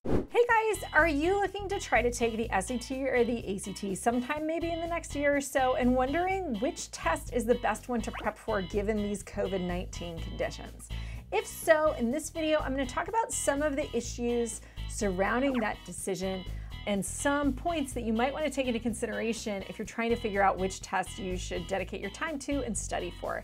Hey guys, are you looking to try to take the SAT or the ACT sometime maybe in the next year or so and wondering which test is the best one to prep for given these COVID-19 conditions? If so, in this video, I'm going to talk about some of the issues surrounding that decision and some points that you might want to take into consideration if you're trying to figure out which test you should dedicate your time to and study for.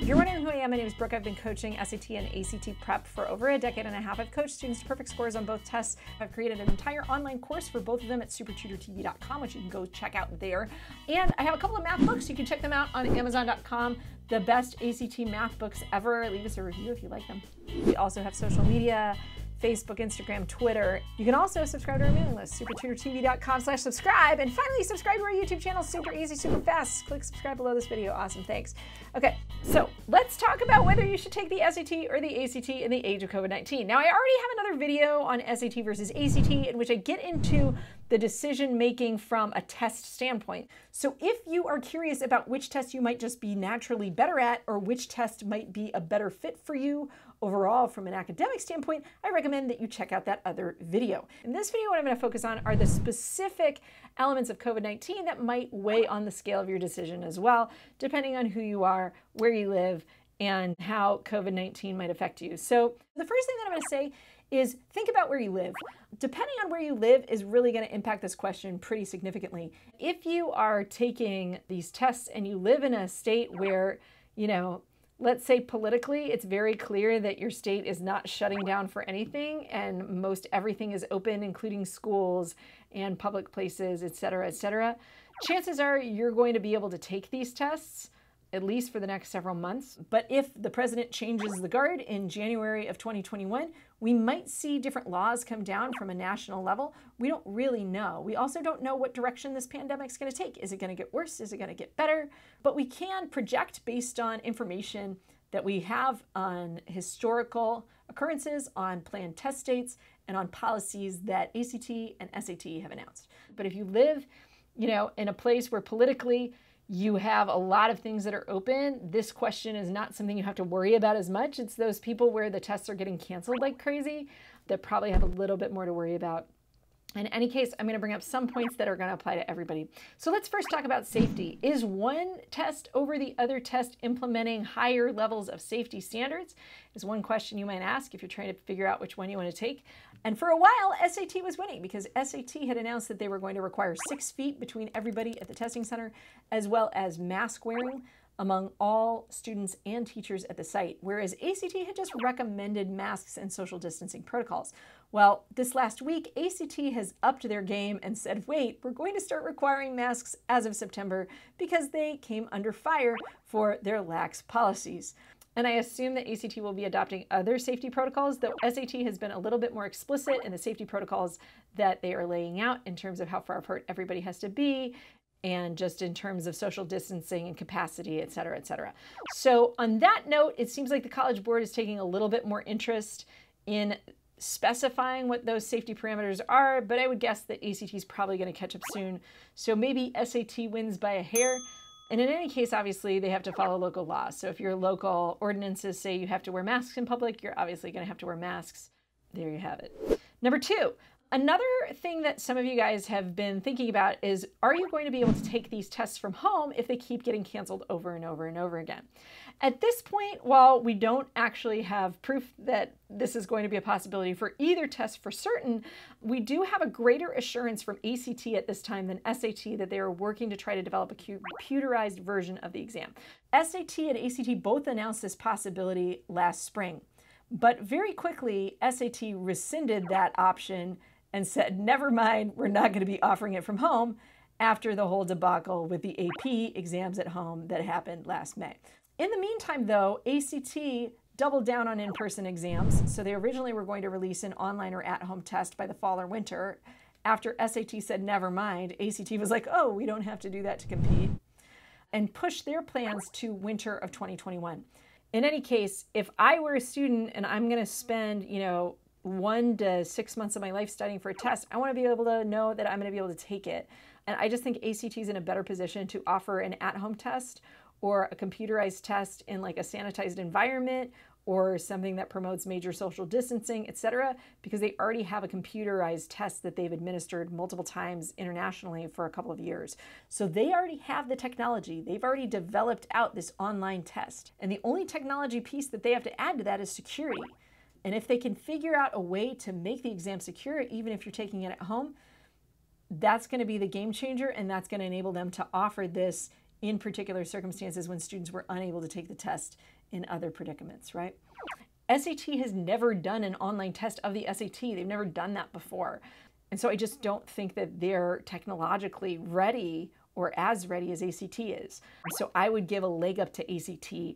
If you're wondering who I am, my name is Brooke. I've been coaching SAT and ACT prep for over a decade and a half. I've coached students to perfect scores on both tests. I've created an entire online course for both of them at SupertutorTV.com, which you can go check out there. And I have a couple of math books. You can check them out on Amazon.com. The best ACT math books ever. Leave us a review if you like them. We also have social media, Facebook, Instagram, Twitter. You can also subscribe to our mailing list, SupertutorTV.com/subscribe. And finally, subscribe to our YouTube channel, super easy, super fast. Click subscribe below this video. Awesome, thanks. Okay, so let's talk about whether you should take the SAT or the ACT in the age of COVID-19. Now, I already have another video on SAT versus ACT in which I get into the decision making from a test standpoint. So if you are curious about which test you might just be naturally better at or which test might be a better fit for you overall from an academic standpoint, I recommend that you check out that other video. In this video, what I'm going to focus on are the specific elements of COVID-19 that might weigh on the scale of your decision as well, depending on who you are, where you live, and how COVID-19 might affect you. So the first thing that I'm going to say is think about where you live. Depending on where you live is really going to impact this question pretty significantly. If you are taking these tests and you live in a state where, let's say politically, it's very clear that your state is not shutting down for anything and most everything is open, including schools and public places, et cetera, chances are you're going to be able to take these tests at least for the next several months. But if the president changes the guard in January of 2021, we might see different laws come down from a national level. We don't really know. We also don't know what direction this pandemic's going to take. Is it going to get worse? Is it going to get better? But we can project based on information that we have on historical occurrences, on planned test dates, and on policies that ACT and SAT have announced. But if you live, in a place where politically you have a lot of things that are open, this question is not something you have to worry about as much. It's those people where the tests are getting canceled like crazy that probably have a little bit more to worry about. In any case, I'm going to bring up some points that are going to apply to everybody. So let's first talk about safety. Is one test over the other test implementing higher levels of safety standards? Is one question you might ask if you're trying to figure out which one you want to take. And for a while, SAT was winning because SAT had announced that they were going to require 6 feet between everybody at the testing center, as well as mask wearing among all students and teachers at the site, whereas ACT had just recommended masks and social distancing protocols. Well, this last week, ACT has upped their game and said, wait, we're going to start requiring masks as of September because they came under fire for their lax policies. And I assume that ACT will be adopting other safety protocols, though SAT has been a little bit more explicit in the safety protocols that they are laying out in terms of how far apart everybody has to be, and just in terms of social distancing and capacity, et cetera. So on that note, it seems like the College Board is taking a little bit more interest in specifying what those safety parameters are, but I would guess that ACT is probably going to catch up soon. So maybe SAT wins by a hair. And in any case, obviously, they have to follow local laws. So if your local ordinances say you have to wear masks in public, you're obviously going to have to wear masks. There you have it. Number 2. Another thing that some of you guys have been thinking about is, are you going to be able to take these tests from home if they keep getting canceled over and over and over again? At this point, while we don't actually have proof that this is going to be a possibility for either test for certain, we do have a greater assurance from ACT at this time than SAT that they are working to try to develop a computerized version of the exam. SAT and ACT both announced this possibility last spring, but very quickly SAT rescinded that option and said, never mind, we're not going to be offering it from home after the whole debacle with the AP exams at home that happened last May. In the meantime, though, ACT doubled down on in-person exams. So they originally were going to release an online or at-home test by the fall or winter. After SAT said, never mind, ACT was like, oh, we don't have to do that to compete, and pushed their plans to winter of 2021. In any case, if I were a student and I'm going to spend, 1 to 6 months of my life studying for a test, I want to be able to know that I'm going to be able to take it. And I just think ACT is in a better position to offer an at-home test or a computerized test in like a sanitized environment or something that promotes major social distancing, etc., because they already have a computerized test that they've administered multiple times internationally for a couple of years. So they already have the technology. They've already developed out this online test. And the only technology piece that they have to add to that is security. And if they can figure out a way to make the exam secure, even if you're taking it at home, that's going to be the game changer, and that's going to enable them to offer this in particular circumstances when students were unable to take the test in other predicaments, right? SAT has never done an online test of the SAT. They've never done that before. And so I just don't think that they're technologically ready or as ready as ACT is. So I would give a leg up to ACT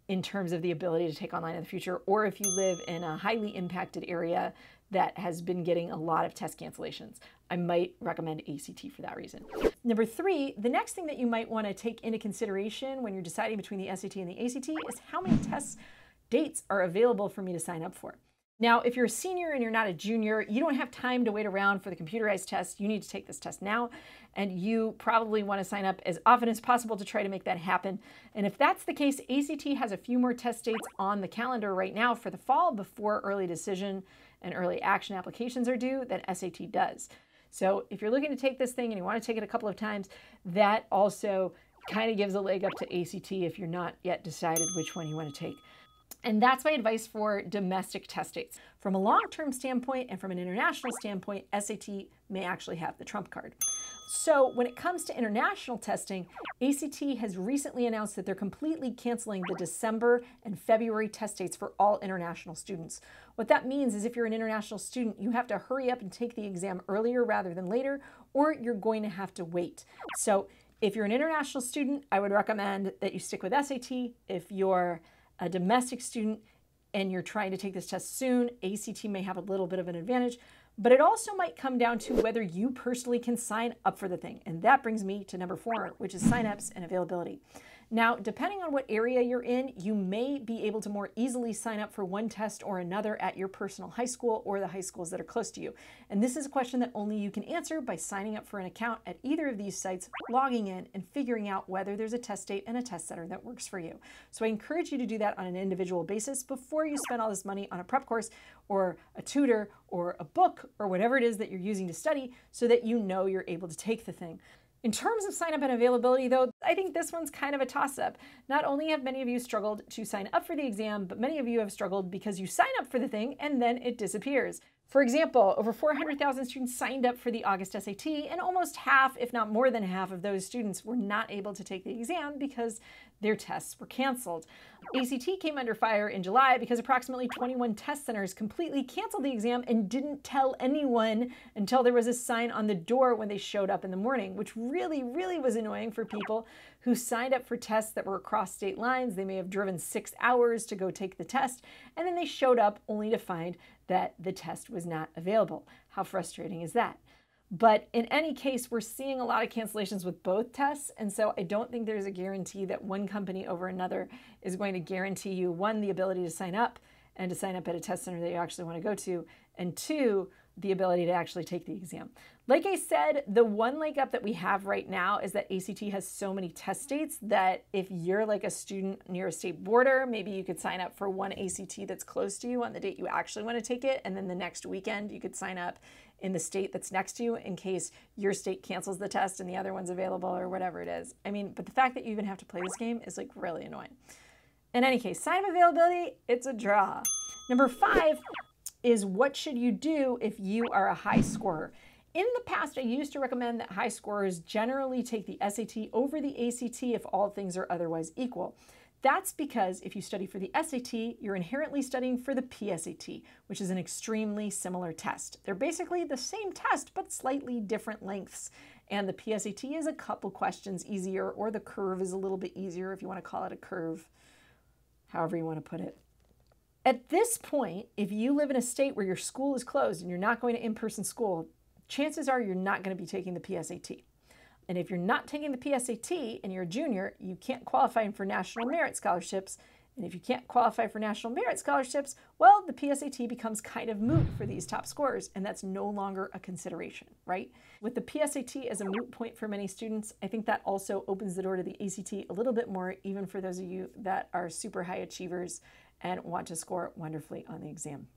in terms of the ability to take online in the future, or if you live in a highly impacted area that has been getting a lot of test cancellations, I might recommend ACT for that reason. Number 3, the next thing that you might want to take into consideration when you're deciding between the SAT and the ACT is how many test dates are available for me to sign up for. Now, if you're a senior and you're not a junior, you don't have time to wait around for the computerized test. You need to take this test now, and you probably want to sign up as often as possible to try to make that happen. And if that's the case, ACT has a few more test dates on the calendar right now for the fall before early decision and early action applications are due than SAT does. So if you're looking to take this thing and you want to take it a couple of times, that also kind of gives a leg up to ACT if you're not yet decided which one you want to take. And that's my advice for domestic test dates. From a long-term standpoint and from an international standpoint, SAT may actually have the trump card. So when it comes to international testing, ACT has recently announced that they're completely canceling the December and February test dates for all international students. What that means is if you're an international student, you have to hurry up and take the exam earlier rather than later, or you're going to have to wait. So if you're an international student, I would recommend that you stick with SAT. If you're a domestic student and you're trying to take this test soon, ACT may have a little bit of an advantage, but it also might come down to whether you personally can sign up for the thing. And that brings me to number 4, which is signups and availability. Now, depending on what area you're in, you may be able to more easily sign up for one test or another at your personal high school or the high schools that are close to you. And this is a question that only you can answer by signing up for an account at either of these sites, logging in, and figuring out whether there's a test date and a test center that works for you. So I encourage you to do that on an individual basis before you spend all this money on a prep course or a tutor or a book or whatever it is that you're using to study, so that you know you're able to take the thing. In terms of sign up and availability, though, I think this one's kind of a toss-up. Not only have many of you struggled to sign up for the exam, but many of you have struggled because you sign up for the thing and then it disappears. For example, over 400,000 students signed up for the August SAT, and almost half, if not more than half, of those students were not able to take the exam because their tests were canceled. ACT came under fire in July because approximately 21 test centers completely canceled the exam and didn't tell anyone until there was a sign on the door when they showed up in the morning, which really was annoying for people who signed up for tests that were across state lines. They may have driven 6 hours to go take the test, and then they showed up only to find that the test was not available. How frustrating is that? But in any case, we're seeing a lot of cancellations with both tests, and so I don't think there's a guarantee that one company over another is going to guarantee you, 1, the ability to sign up and to sign up at a test center that you actually want to go to, and 2, the ability to actually take the exam. Like I said, the one leg up that we have right now is that ACT has so many test dates that if you're like a student near a state border, maybe you could sign up for one ACT that's close to you on the date you actually want to take it, and then the next weekend you could sign up in the state that's next to you in case your state cancels the test and the other one's available or whatever it is. I mean, but the fact that you even have to play this game is like really annoying. In any case, sign-up availability, it's a draw. Number 5 is what should you do if you are a high scorer? In the past, I used to recommend that high scorers generally take the SAT over the ACT if all things are otherwise equal. That's because if you study for the SAT, you're inherently studying for the PSAT, which is an extremely similar test. They're basically the same test, but slightly different lengths. And the PSAT is a couple questions easier, or the curve is a little bit easier if you want to call it a curve, however you want to put it. At this point, if you live in a state where your school is closed and you're not going to in-person school, chances are you're not going to be taking the PSAT. And if you're not taking the PSAT and you're a junior, you can't qualify for national merit scholarships And if you can't qualify for national merit scholarships, well, the PSAT becomes kind of moot for these top scorers, and that's no longer a consideration, right? With the PSAT as a moot point for many students, I think that also opens the door to the ACT a little bit more, even for those of you that are super high achievers and want to score wonderfully on the exam.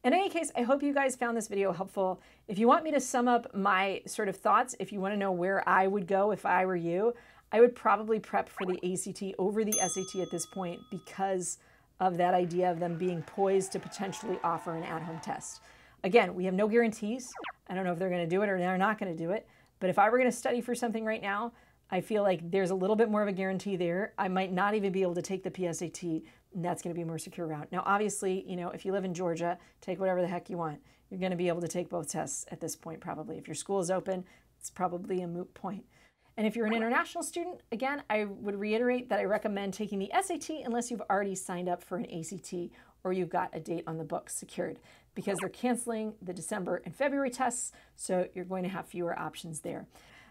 In any case, I hope you guys found this video helpful. If you want me to sum up my sort of thoughts, if you want to know where I would go if I were you, I would probably prep for the ACT over the SAT at this point because of that idea of them being poised to potentially offer an at-home test. Again, we have no guarantees. I don't know if they're going to do it or they're not going to do it. But if I were going to study for something right now, I feel like there's a little bit more of a guarantee there. I might not even be able to take the PSAT, and that's going to be a more secure route. Now, obviously, you know, if you live in Georgia, take whatever the heck you want. You're going to be able to take both tests at this point, probably. If your school is open, it's probably a moot point. And if you're an international student, again, I would reiterate that I recommend taking the SAT unless you've already signed up for an ACT or you've got a date on the books secured, because they're canceling the December and February tests, so you're going to have fewer options there.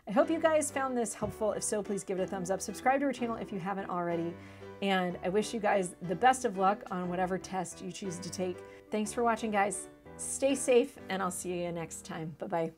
I hope you guys found this helpful. If so, please give it a thumbs up. Subscribe to our channel if you haven't already. And I wish you guys the best of luck on whatever test you choose to take. Thanks for watching, guys. Stay safe, and I'll see you next time. Bye-bye.